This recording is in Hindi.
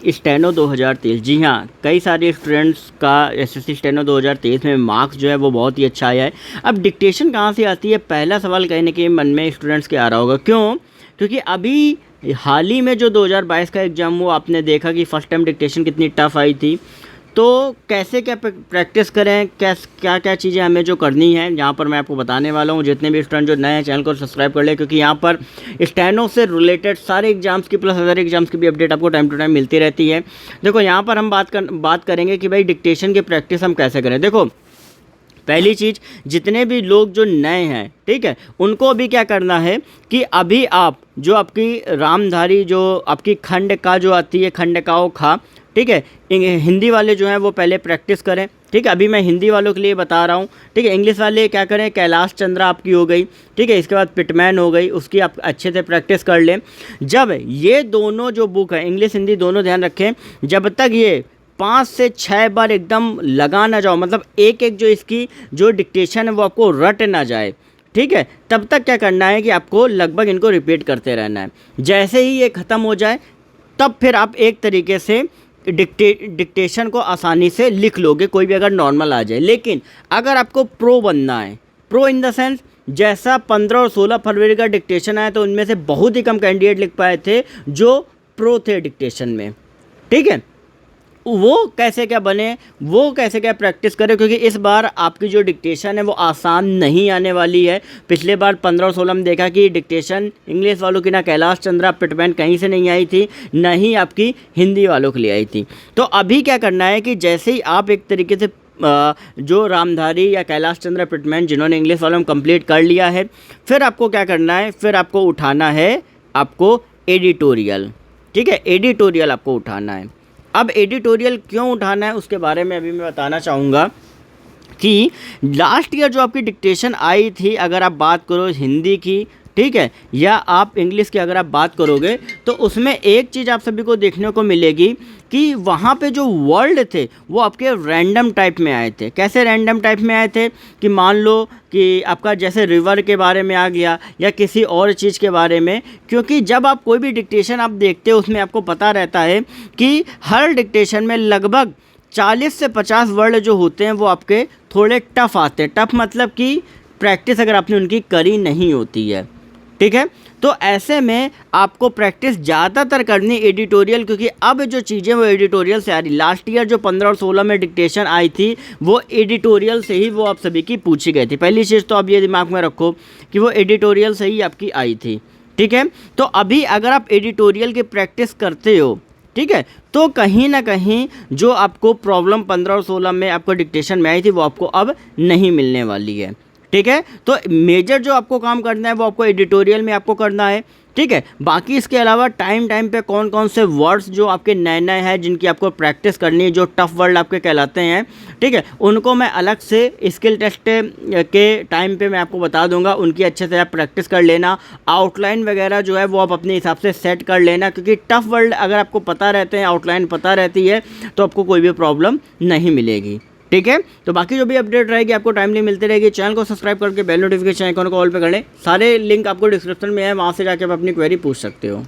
स्टेनो 2023, जी हाँ, कई सारे स्टूडेंट्स का एसएससी स्टेनो 2023 में मार्क्स जो है वो बहुत ही अच्छा आया है। अब डिक्टेशन कहाँ से आती है, पहला सवाल कहीं न कहीं मन में स्टूडेंट्स के आ रहा होगा, क्यों? क्योंकि अभी हाल ही में जो 2022 का एग्ज़ाम हुआ, आपने देखा कि फर्स्ट टाइम डिक्टेशन कितनी टफ आई थी। तो कैसे क्या प्रैक्टिस करें, क्या क्या चीज़ें हमें जो करनी है, यहाँ पर मैं आपको बताने वाला हूँ। जितने भी स्टूडेंट जो नए हैं, चैनल को सब्सक्राइब कर लें, क्योंकि यहाँ पर स्टेनो से रिलेटेड सारे एग्जाम्स की प्लस अदर एग्जाम्स की भी अपडेट आपको टाइम टू टाइम मिलती रहती है। देखो, यहाँ पर हम बात करेंगे कि भाई डिक्टेशन की प्रैक्टिस हम कैसे करें। देखो, पहली चीज़, जितने भी लोग जो नए हैं, ठीक है, उनको अभी क्या करना है कि अभी आप जो आपकी रामधारी जो आपकी खंड का जो आती है, खंड काओ खा, ठीक है, हिंदी वाले जो हैं वो पहले प्रैक्टिस करें। ठीक है, अभी मैं हिंदी वालों के लिए बता रहा हूँ। ठीक है, इंग्लिश वाले क्या करें, कैलाश चंद्रा आपकी हो गई, ठीक है, इसके बाद पिटमैन हो गई, उसकी आप अच्छे से प्रैक्टिस कर लें। जब ये दोनों जो बुक है, इंग्लिश हिंदी दोनों, ध्यान रखें, जब तक ये 5 से 6 बार एकदम लगा ना जाओ, मतलब एक एक जो इसकी जो डिक्टेशन है वो आपको रट ना जाए, ठीक है, तब तक क्या करना है कि आपको लगभग इनको रिपीट करते रहना है। जैसे ही ये ख़त्म हो जाए, तब फिर आप एक तरीके से डिक्टेशन को आसानी से लिख लोगे, कोई भी अगर नॉर्मल आ जाए। लेकिन अगर आपको प्रो बनना है, प्रो इन द सेंस, जैसा 15 और 16 फरवरी का डिक्टेशन आया तो उनमें से बहुत ही कम कैंडिडेट लिख पाए थे जो प्रो थे डिक्टेशन में, ठीक है, वो कैसे क्या बने, वो कैसे क्या प्रैक्टिस करें, क्योंकि इस बार आपकी जो डिक्टेशन है वो आसान नहीं आने वाली है। पिछले बार 15 और 16 में देखा कि डिक्टेशन इंग्लिश वालों की ना कैलाश चंद्रा पिटमैन कहीं से नहीं आई थी, ना ही आपकी हिंदी वालों के लिए आई थी। तो अभी क्या करना है कि जैसे ही आप एक तरीके से जो रामधारी या कैलाश चंद्र पिटमैन जिन्होंने इंग्लिश वालों में कंप्लीट कर लिया है, फिर आपको क्या करना है, फिर आपको उठाना है आपको एडिटोरियल, ठीक है, एडिटोरियल आपको उठाना है। अब एडिटोरियल क्यों उठाना है उसके बारे में अभी मैं बताना चाहूँगा कि लास्ट ईयर जो आपकी डिक्टेशन आई थी, अगर आप बात करो हिंदी की, ठीक है, या आप इंग्लिश की अगर आप बात करोगे, तो उसमें एक चीज़ आप सभी को देखने को मिलेगी कि वहाँ पे जो वर्ड थे वो आपके रैंडम टाइप में आए थे। कैसे रैंडम टाइप में आए थे कि मान लो कि आपका जैसे रिवर के बारे में आ गया या किसी और चीज़ के बारे में, क्योंकि जब आप कोई भी डिक्टेशन आप देखते हो उसमें आपको पता रहता है कि हर डिक्टेशन में लगभग 40 से 50 वर्ड जो होते हैं वो आपके थोड़े टफ आते हैं। टफ मतलब कि प्रैक्टिस अगर आपने उनकी करी नहीं होती है, ठीक है, तो ऐसे में आपको प्रैक्टिस ज़्यादातर करनी एडिटोरियल, क्योंकि अब जो चीज़ें वो एडिटोरियल से आ रही। लास्ट ईयर जो 15 और 16 में डिक्टेशन आई थी वो एडिटोरियल से ही वो आप सभी की पूछी गई थी। पहली चीज़ तो आप ये दिमाग में रखो कि वो एडिटोरियल से ही आपकी आई थी, ठीक है। तो अभी अगर आप एडिटोरियल की प्रैक्टिस करते हो, ठीक है, तो कहीं ना कहीं जो आपको प्रॉब्लम 15 और 16 में आपको डिक्टेशन में आई थी वो आपको अब नहीं मिलने वाली है, ठीक है। तो मेजर जो आपको काम करना है वो आपको एडिटोरियल में आपको करना है, ठीक है। बाकी इसके अलावा टाइम पे कौन कौन से वर्ड्स जो आपके नए नए हैं जिनकी आपको प्रैक्टिस करनी है, जो टफ वर्ड आपके कहलाते हैं, ठीक है, उनको मैं अलग से स्किल टेस्ट के टाइम पे मैं आपको बता दूंगा, उनकी अच्छे से आप प्रैक्टिस कर लेना। आउटलाइन वगैरह जो है वो आप अपने हिसाब से सेट कर लेना, क्योंकि टफ वर्ड अगर आपको पता रहते हैं, आउटलाइन पता रहती है, तो आपको कोई भी प्रॉब्लम नहीं मिलेगी, ठीक है। तो बाकी जो भी अपडेट रहेगी आपको टाइमली मिलती रहेगी। चैनल को सब्सक्राइब करके बेल नोटिफिकेशन आइकन को ऑल पे कर लें। सारे लिंक आपको डिस्क्रिप्शन में है, वहाँ से जाके आप अपनी क्वेरी पूछ सकते हो।